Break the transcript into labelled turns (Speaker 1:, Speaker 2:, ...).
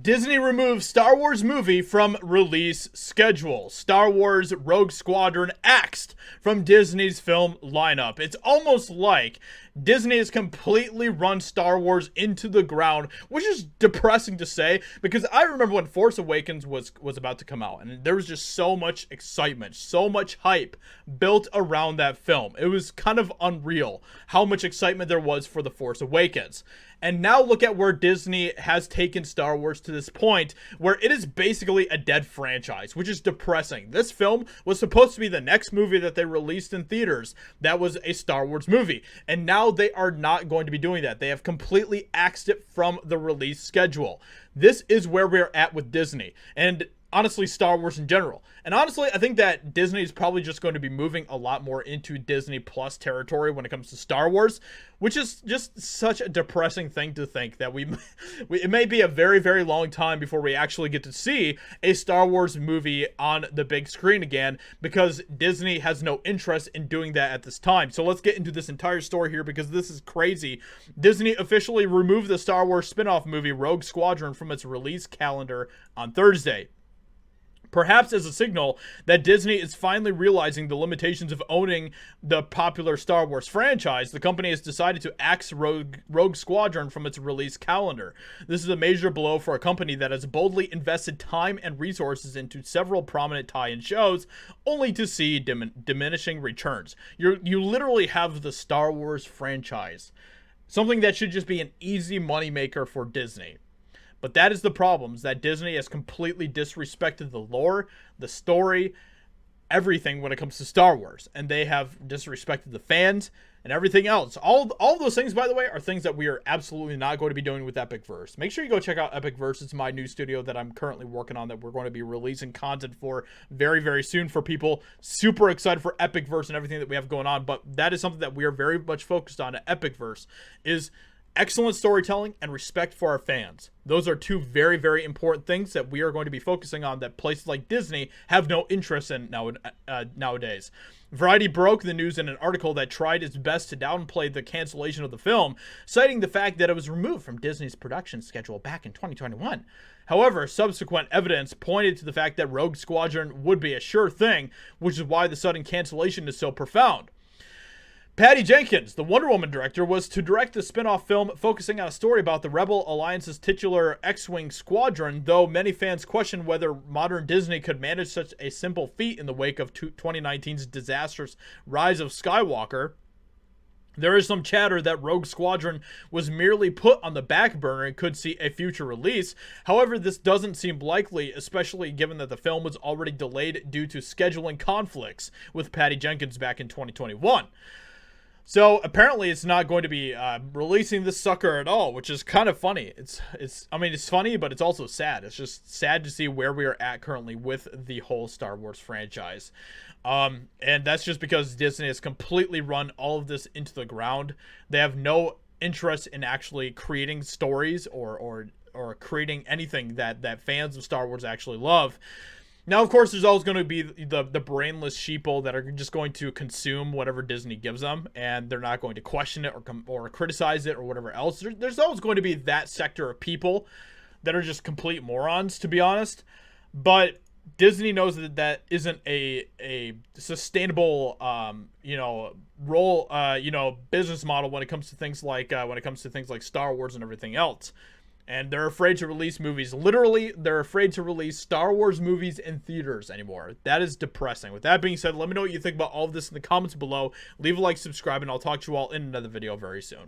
Speaker 1: Disney removes Star Wars movie from release schedule. Star Wars Rogue Squadron axed from Disney's film lineup. It's almost like Disney has completely run Star Wars into the ground, which is depressing to say because I remember when Force Awakens was about to come out and there was just so much excitement, so much hype built around that film. It was kind of unreal how much excitement there was for The Force Awakens. And now look at where Disney has taken Star Wars to this point where it is basically a dead franchise, which is depressing. This film was supposed to be the next movie that they released in theaters that was a Star Wars movie. And now they are not going to be doing that. They have completely axed it from the release schedule. This is where we're at with Disney. And honestly, Star Wars in general. And honestly, I think that Disney is probably just going to be moving a lot more into Disney Plus territory when it comes to Star Wars, which is just such a depressing thing to think that it may be a very, very long time before we actually get to see a Star Wars movie on the big screen again because Disney has no interest in doing that at this time. So let's get into this entire story here because this is crazy. Disney officially removed the Star Wars spin-off movie Rogue Squadron from its release calendar on Thursday. Perhaps as a signal that Disney is finally realizing the limitations of owning the popular Star Wars franchise, the company has decided to axe Rogue Squadron from its release calendar. This is a major blow for a company that has boldly invested time and resources into several prominent tie-in shows, only to see diminishing returns. You literally have the Star Wars franchise, something that should just be an easy moneymaker for Disney. But that is the problem, is that Disney has completely disrespected the lore, the story, everything when it comes to Star Wars. And they have disrespected the fans and everything else. All those things, by the way, are things that we are absolutely not going to be doing with EpicVerse. Make sure you go check out EpicVerse. It's my new studio that I'm currently working on that we're going to be releasing content for very, very soon for people. Super excited for EpicVerse and everything that we have going on. But that is something that we are very much focused on at EpicVerse, is excellent storytelling and respect for our fans. Those are two very, very important things that we are going to be focusing on that places like Disney have no interest in nowadays. Variety broke the news in an article that tried its best to downplay the cancellation of the film, citing the fact that it was removed from Disney's production schedule back in 2021. However, subsequent evidence pointed to the fact that Rogue Squadron would be a sure thing, which is why the sudden cancellation is so profound. Patty Jenkins, the Wonder Woman director, was to direct the spin-off film focusing on a story about the Rebel Alliance's titular X-Wing squadron, though many fans question whether modern Disney could manage such a simple feat in the wake of 2019's disastrous Rise of Skywalker. There is some chatter that Rogue Squadron was merely put on the back burner and could see a future release. However, this doesn't seem likely, especially given that the film was already delayed due to scheduling conflicts with Patty Jenkins back in 2021. So apparently it's not going to be releasing this sucker at all, which is kind of funny. I mean, it's funny, but it's also sad. It's just sad to see where we are at currently with the whole Star Wars franchise. And that's just because Disney has completely run all of this into the ground. They have no interest in actually creating stories or creating anything that fans of Star Wars actually love. Now, of course, there's always going to be the brainless sheeple that are just going to consume whatever Disney gives them, and they're not going to question it or criticize it or whatever else. There's always going to be that sector of people that are just complete morons, to be honest. But Disney knows that that isn't a sustainable, business model when it comes to things like Star Wars and everything else. And they're afraid to release movies. Literally, they're afraid to release Star Wars movies in theaters anymore. That is depressing. With that being said, let me know what you think about all of this in the comments below. Leave a like, subscribe, and I'll talk to you all in another video very soon.